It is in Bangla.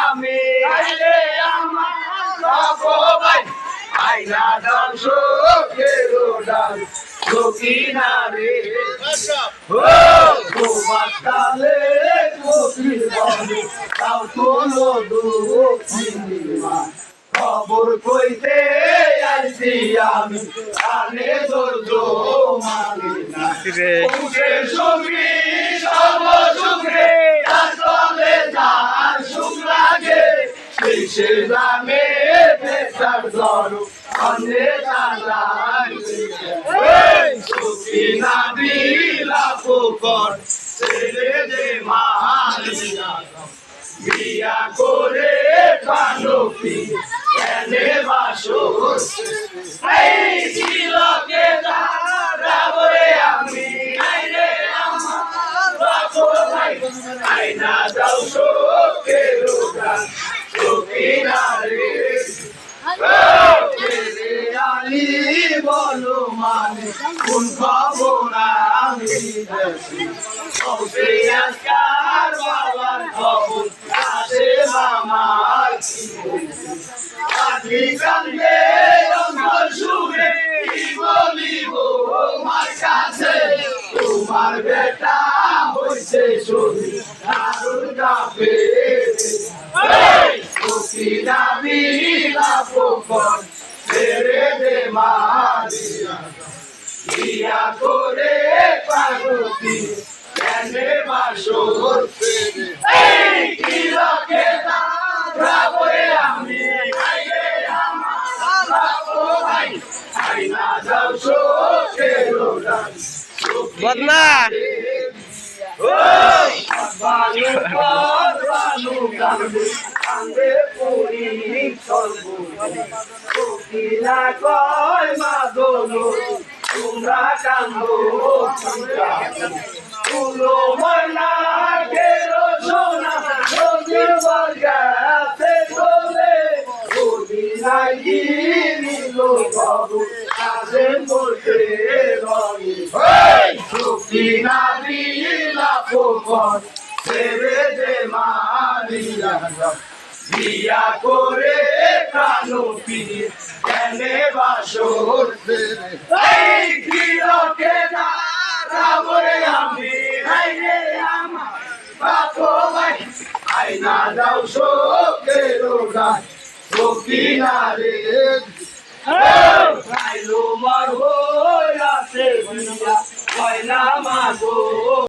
আমি আইনা দাম কিনারে বাতালে তাও তোলো খবর কইতে আইছি আমি আনে সুখী সব সুখে আসলে যার সুখ লাগে সে নামে পেশার ধরো অনে সুখী না দিলা পোকর ছেলে যে মারিয়া বিয়া করে কানপি এনে বাসর এই ছিলকে যাবরে আমি আইরে আমার বাপু ভাই আইনা দাও শোকে রোগা সুখী না রে আলি বলো মানে কোন খবর আমি আজকার বাবার খবর আসে মামার আজকে কান্দে অন্তর সুরে কি বলিব মার কাছে তোমার বেটা হইছে শরীর দারুণ কাপে সুখী দাবি লাপকর ছেড়ে দে মারিয়া বিয়া করে পাগতি এনে বাসর এই কি লোকে যাবরে আমি আইরে আমার বাপু ভাই আইনা যাও শোকে রোডান বদনা বানু কান্দে পুরি সর্বনা কয় মাদলো তোমরা কান্দো তুলো ময়না কেরো সোনা নদী বর্গাতে চলে ওদি নাই নিল বাবু কাজে বলতে রবি সুখী না দিলা পোকর ছেড়ে দে মারিয়া বিয়া করে কানপি এনে বাসর এই কিরকে যাবরে আমি আইরে আমার বাপু ভাই আইনা দাও শোকে রোগা সুখী না রে খাইলো মার হইয়াছে বিয়া কয়না মাগো